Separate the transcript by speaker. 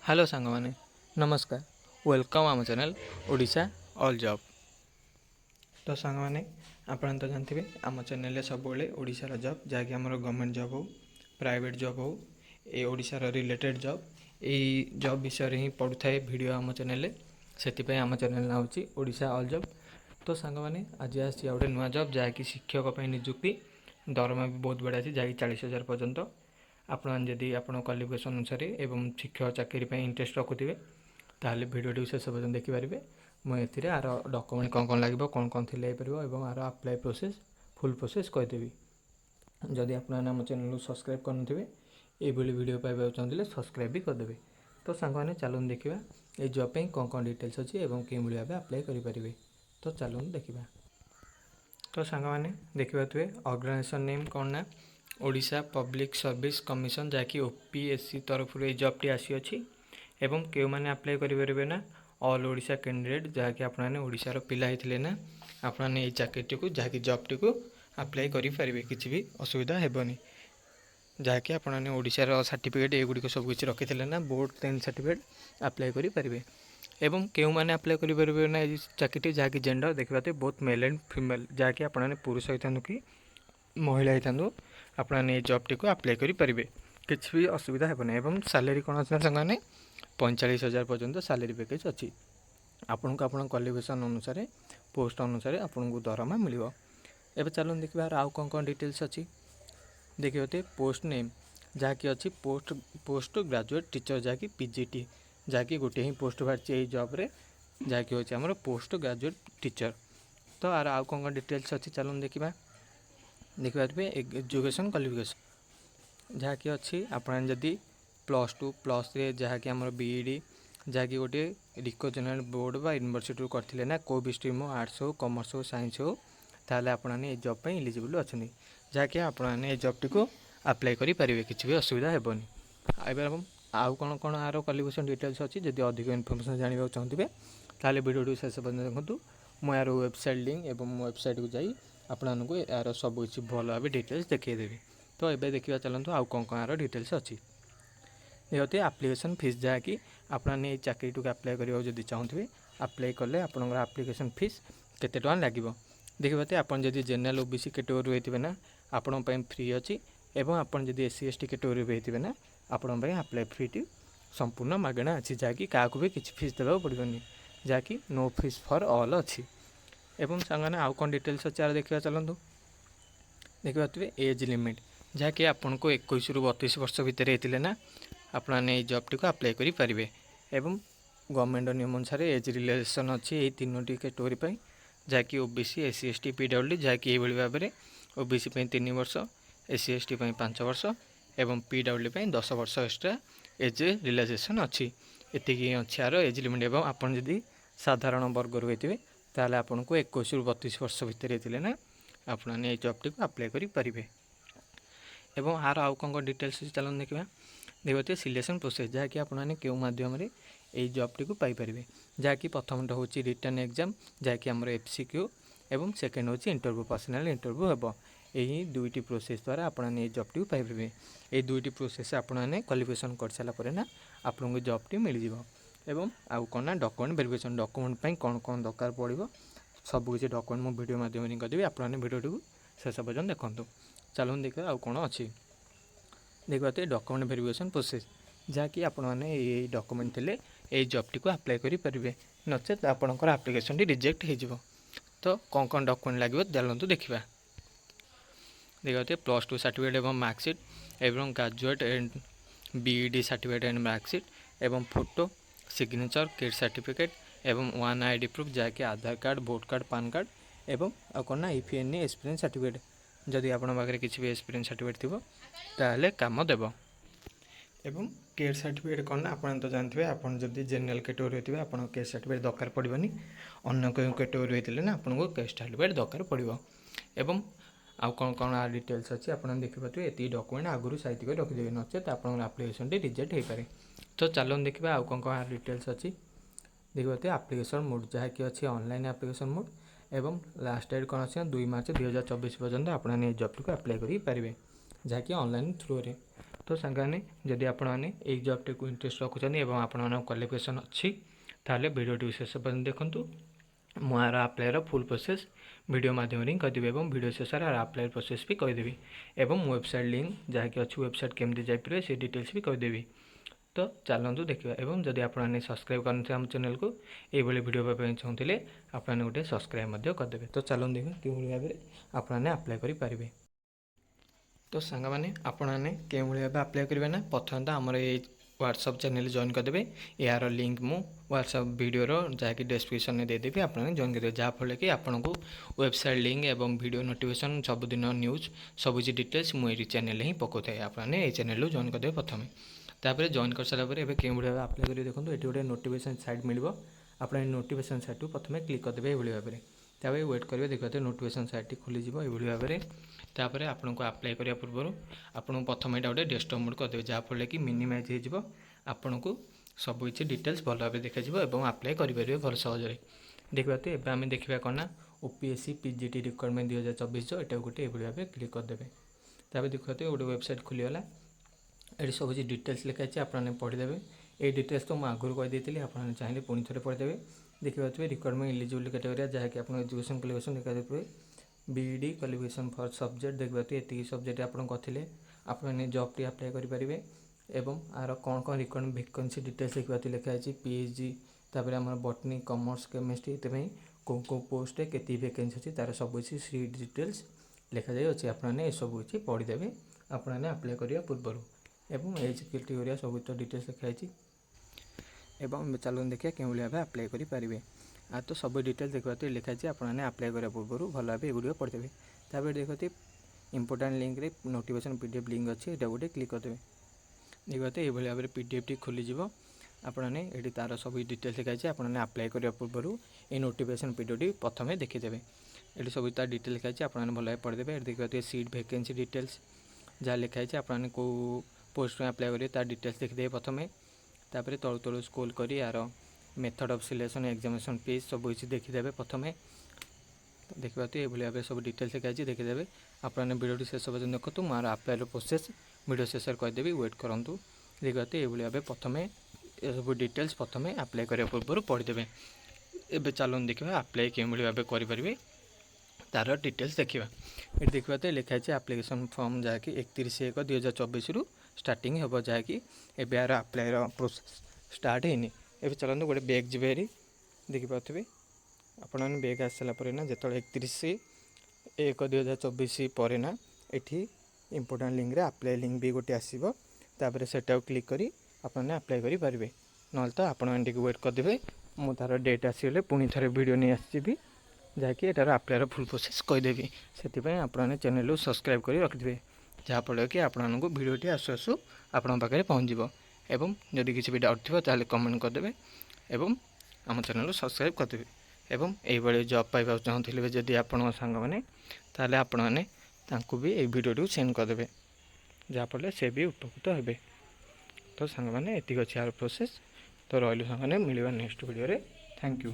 Speaker 1: Hello सांग मैंने नमस्कार वेलकम आम चैनल ओडिशा ऑल जॉब। तो सांग मैंने आपन तो जानते आम चैनल सब ओडिशार जॉब जहाँकि आम गवर्नमेंट जॉब हो प्राइवेट जॉब हो ए ओडिशार रिलेटेड जॉब यही जॉब विषय ही पढ़ु थाए वीडियो आम चैनल से आम चैनल ना हूँ ओडिशा ऑल जॉब। तो सांग मैंने आज आसी गोटे नुआ जॉब जहाँकि शिक्षक निजुक्ति दरमा भी बहुत बढ़िया अच्छी जहाँकि 40,000 पर्यंत आपड़ी आप क्वालिफिकेसन अनुसार एवं शिक्षक चाकरी इंटरेस्ट रखुवे ताहले भिडियो शेष पर्यटन देखिपारे। मुझे आर डॉक्यूमेंट कौन लगे कौन थी आर अप्लाई प्रोसेस फुल प्रोसेस कहीदेवी। जदि आप चैनल को सब्सक्राइब करेंगे ये वीडियो पाइबा चाहते सब्सक्राइब भी करदे। तो सांग मैंने चलूँ देखा ये जॉब पे कौन डिटेल्स अच्छी और कि भाव अप्लाई करेंगे। तो चलूँ देखा। तो सांग मैंने देखिए ऑर्गेनाइजेशन नेम कौन ना ओडिशा पब्लिक सर्विस कमिशन जहाँकि ओपीएससी तरफ ये जॉब टी आसी अच्छी एवं के मैंने अप्लाई करेंगे ना ऑल ओडिशा कैंडिडेट जहाँकि आपने ओडिशार पिला होते ना आपने ये चाकरी को जहाँकि जॉब टी को अप्लाई करेंगे किसी भी असुविधा हेबनी। जहाँकि आपने ओडिशार सर्टिफिकेट एगुड़िक सब किसी रखी ना बोर्ड 10 सर्टिफिकेट अप्लाई करेंगे। एवं क्यों मैंने अप्लाई करेंगे ना ये चाकरी जहाँकि जेंडर देखा बहुत मेल एंड फीमेल जहाँकि आपने पुरुष होता कि महिला होता आपने ये जॉब टी को अप्लाई करेंगे किसी भी असुविधा हेबनी। एवं सैलरी कौन अच्छे सामने 45,000 पर्यंत सैलरी पैकेज अच्छी आपन को आप क्वालिफिकेसन अनुसार पोस्ट अनुसार आपन को दरमा मिल। एवं चलो देखा आउ कौन डिटेल्स अच्छी देखिए पोस्ट नेम जहाँकि अच्छी पोस्ट ग्रेजुएट टीचर जहाँकि पीजीटी जहाँकि गोटे ही पोस्ट बाहरी जॉब्रे जहाँकि हूँ आम पोस्ट ग्रेजुएट टीचर। तो आर आउ कौन डिटेल्स अच्छी चलो देखा देखिए एजुकेशन क्वालिफिकेशन जहाँकि अच्छी आपने जदि +2 +3 जहाँकि आम बीईडी जहाँकि गोटे रिकग्नाइज्ड बोर्ड बा यूनिवर्सिटी करते ना को भी स्ट्रीम हो आर्ट्स हो कॉमर्स हो साइंस हो ताहले आपने ये जॉब पे एलिजिबल अच्छा जहाँकि आपने ये जॉब टी को अप्लाई करेंगे किसी भी असुविधा हेबनी। एवं आउ कौन कौन आर क्वालिफिकेशन डिटेल्स अच्छी जब अधिक इनफर्मेशन जानवा चाहते ताहले वीडियो शेष पर्यटन देखूँ मु यार वेबसाइट लिंक एवं वेबसाइट को जाई आपको यार सब किसी भल भाव डिटेल्स देखीदेवी। तो ये देखा चलते आउ कौन यार डिटेल्स अच्छी देखते आप्लिकेसन फीस जहाँकि आपने ये चाकरी को अप्लाई करने जब चाहते अप्लाई कले आपंकर आप्लिकेसन फीस केते टका लगे देखिए आप जेनराल ओबीसी कैटेगरी होते ना आपण फ्री अच्छी एवं आपड़ जब एससी एसटी कैटेगरी होते ना आपण अप्लाई फ्री संपूर्ण मागणा अच्छी जहाँकि क्या भी किसी फीस देवा पड़ोनी जहाँकि नो फीस फॉर ऑल अच्छी। एवं सांगने आउ कौन डिटेल्स अच्छे यार देखा चलते देखिए एज लिमिट जहाँकि आपन को 21 ରୁ 32 वर्ष भितर होते ना आपने ये जॉब टी को अप्लाई करेंगे। एवं गवर्नमेंट नियम अनुसार एज रिलैक्सेशन अच्छी ये 3टी कैटेगरी जहाँकि ओबीसी एससी एसटी पीडब्ल्यूडी जहाँकि ये भाव में ओबीसी 3 वर्ष एससी एसटी 5 वर्ष एवं पीडब्ल्यूडी 10 वर्ष एक्सट्रा एज रिलैक्सेशन अच्छी एतिक अच्छी यार एज लिमिट। एवं आपड़ जदि साधारण वर्ग होते ताहले आपन को 21 ରୁ 32 वर्ष भितर होते ना आपने ये जॉब टी को अप्लाई करेंगे। एवं आर आउ कौन डिटेल्स चलो देखा देखते सिलेक्शन प्रोसेस जहाँकि आपने क्यों माध्यम ये जॉब टी को पाइपर जहाँकि प्रथम हूँ रिटर्न एग्जाम जहाँकि आम एफसीक्यू एवं सेकेंड हूँ इंटरव्यू पर्सनाल इंटरव्यू हम यही दुईटी प्रोसेस द्वारा आपने ये जॉब टी को पाइपर ये दुईटी प्रोसेस आपने क्वालिफिकेसन कर सारापर ना आपको जॉब टी मिल जाव। एवं आउ कौन ना डॉक्यूमेंट वेरिफिकेशन डॉक्यूमेंट कौन कौन दरकार पड़ो सब किसी डॉक्यूमेंट मुझे वीडियो माध्यम करदेवी आपने वीडियो टी शेष पर्यटन देखूँ। चलो देखा आउ कौन अच्छी देखते डॉक्यूमेंट वेरिफिकेशन प्रोसेस जहाँकि आपने ये डॉक्यूमेंट थे ये जॉब टी को अप्लाई करेंगे नचेत आपंकर आप्लिकेसन टी रिजेक्ट हो। तो कौन डॉक्यूमेंट लगे चलते देखा देखते +2 सर्टिफिकेट एवं मार्कशीट एवं graduate and BEd certificate and marksheet एवं फोटो सिग्नेचर किट सर्टिफिकेट एवं 1 आईडी प्रूफ जहाँकि Aadhaar card vote card PAN card एवं कौन ना इफिएनई एक्सपीरियंस सर्टिफिकेट जदि आप किसी भी एक्सपीरियंस सर्टिफिकेट थी ताहले काम देव। एवं केयर सर्टिफिकेट कौन ना आप तो जानते हैं आपड़ जब जेनराल कैटेगरी होते आप केयर सर्टिफिकेट दरकार पड़ोनी अन्न कैटेगरी होते ना आपको केयर सर्टिफिकेट दरकार पड़ो। एवं आउ कौन आ डिटेल्स अच्छी आप देखिए ये डॉक्यूमेंट आगुरी साइट कर रखिदेवे नचेत आप आप्लिकेसन रिजेक्ट हो पाए। तो चलो देखा आउ कौन आ डिटेल्स अच्छी देखिए आप्लिकेसन मोड जहाँकि अच्छी ऑनलाइन आप्लिकेसन मोड एवं लास्ट डेट कौन अच्छे 2 मार्च 2024 पर्यंत आपने जॉब टी को अप्लाई करेंगे जहाँकि ऑनलाइन थ्रू रे। तो सांगने जदि आपने यही जॉबटी को इंटरेस्ट रखुच्च और आप क्वालिफिकेशन अच्छी ताहले वीडियो शेष पर्यटन देखूँ मुझे आप्लायर फुल प्रोसेस वीडियो माध्यम ही कहीदेवी और वीडियो शेष आप्लायर प्रोसेस भी कहीदेवी और वेबसाइट लिंक जहाँकि अच्छी वेबसाइट केमती जापर से डिटेल्स भी कहीदेवी। तो चलतु देखा और जदि आपने सब्सक्राइब करते आम चैनल को ये वीडियो पाई चाहते आपने गोटे सब्सक्राइब करदे। तो चलते देखा कि भाव में आपने आप्लाय करेंगे। तो सांग मैंने आपने के भाव आप्लाय करेंगे ना प्रथम तो आमर ये व्हाट्सएप चैनल जॉइन करदे। यार लिंक मु व्हाट्सएप वीडियोर जहाँकि डिस्क्रिप्शन में देदेवी आपने जॉइन करेंगे जहाँफल कि आपन को वेबसाइट लिंक और वीडियो नोटिफिकेशन सबुदिन न्यूज सबुज डिटेल्स मुझे चैनल ही पकाए आपने ये चैनल जॉइन करदे प्रथम। तापर जॉइन कर सारापर एवं के भाव आप्लाय करेंगे देखो ये गोटे नोटिफिकेशन साइट मिल आपने नोटिफिकेशन साइट को प्रथम क्लिक करदे ये भाव में तापर वेट करेंगे देखते नोटिफिकेशन साइट खोलीज ये भाव में तापर आपन को आप्लाय करने पूर्व आपको प्रथम यहाँ गोटे डेस्कटॉप मोड करदे जहाँफल कि मिनिमाइज हो आपन को सब किसी डिटेल्स भल भाव देखा और आप्लाय करेंगे भल सहज देखा। तो ये आम देखा कौन ना ओपीएससी पीजीटी रिक्वायरमेंट 2024 यहाँ गोटे ये भाव क्लिक करदे। तापर देखते गोटे वेबसाइट खुलीगला ये सब किसी डिटेल्स लिखाई आपने पढ़ीदे। ये डिटेल्स तो मुझे आगुरी कहीदी आपने चाहिए पुणी थे पढ़ीदे। देखिए रिक्वायरमेंट एलिजिबल कैटेगोरी जहाँकि आप एजुकेशन क्वालिफिकेशन देखा देते बीईडी क्वालिफिकेशन फॉर सब्जेक्ट देखिए ये सब्जेक्ट आप करते आपने जॉब टी अप्लाई करेंगे एवं आर कौन कौन रिक्वायरमेंट वैकेंसी डिटेल्स देखिए लिखाई पीएचडी तापर आम बटनी कॉमर्स केमिस्ट्री ये कौ पोस्ट के वैकेंसी अच्छी तार सब किसी सी डिटेल्स लिखा जाए आपने ये सब किसी पढ़ीदे आपने अप्लाई करने पूर्व एवं एज कैटेगोरी सब तो डिटेल्स लिखाई एवं चलो देखिए क्यों भाव आप्लाय करेंगे। आ तो सब डिटेल्स देखा तो लिखाई आपने आप्लाय करने पूर्व भल भाव एगुड़ पढ़ेदेवे। तापर देखते इंपोर्टाट लिंक रे नोटिफिकेशन पीडीएफ लिंक अच्छी ये गोटे क्लिक करदे। देखते ये भाव में पीडीएफ टी खोलीज आपने ये तार सब डिटेल्स लिखाई आपने आप्लाय करने पूर्व ये नोटिफिकेशन पीडीएफ टी प्रथम देखीदेवे। ये सब तार डिटेल लिखाई आपने भल भाव पढ़ेदेवे। देखते सीट वैकेंसी डिटेल्स जहाँ लिखाई आपने कौ पोस्ट में आप्लाय करेंगे तार डिटेल्स देखिए प्रथम तापर तलु तलु स्क्रॉल कर यार method of selection examination fees सब किसी देखीदे प्रथम। देखा तो ये भाव सब डिटेल्स लिखाई देखीदे आपने वीडियो शेष पर्यटन देखो मोर आप्लायर प्रोसेस वीडियो शेष कहीदेवी वेट करूँ। देखा तो ये भाव प्रथम ये सब डिटेल्स प्रथम आप्लाय करने पूर्व पढ़ीदे। एवं चलो देखा आप्लाय के भाव करेंगे तार डिटेल्स देखा। ये देखा तो लिखाई आप्लिकेसन फॉर्म जहाँकि 31/1/2024 रु स्टार्टिंग हम जहाँकि एवं यार आप्लायर प्रोसेस स्टार्ट होनी। ए चलते गोटे बैग जी भारी देखिपे आपने बैग आस सारापर ना जो 31/1/2024 पर ना ये इंपोर्टाट लिंक रे आप्लाय लिंक भी गोटे आसो तापर सेटा क्लिक करी आपने आप्लाय करेंगे ना तो आपने वेट करदे मु तार डेट आसगले पुणी थे वीडियो नहीं आसि जहाँकि एटार आप्लायर फुल प्रोसेस कहीदेवी से आपने चैनल सब्सक्राइब कर रखिथे जहाँफल कि आपको वीडियोटी आसु आसु आपण पाखे पहुँच एवं जदि किसी भी डाउट थी ताले कमेंट करदे एवं आम चैनल सब्सक्राइब करदे एवं यही जॉब पाइबा चाहूँगे जदि आपण सांग मैंने ताले आपण मैंने भी ये वीडियो सेंड करदे जहाँफल से भी उपकृत हे। तो सांग मैंने ये अच्छी यार प्रोसेस तो रही सांग मिलवा नेक्स्ट वीडियो रे। Thank you.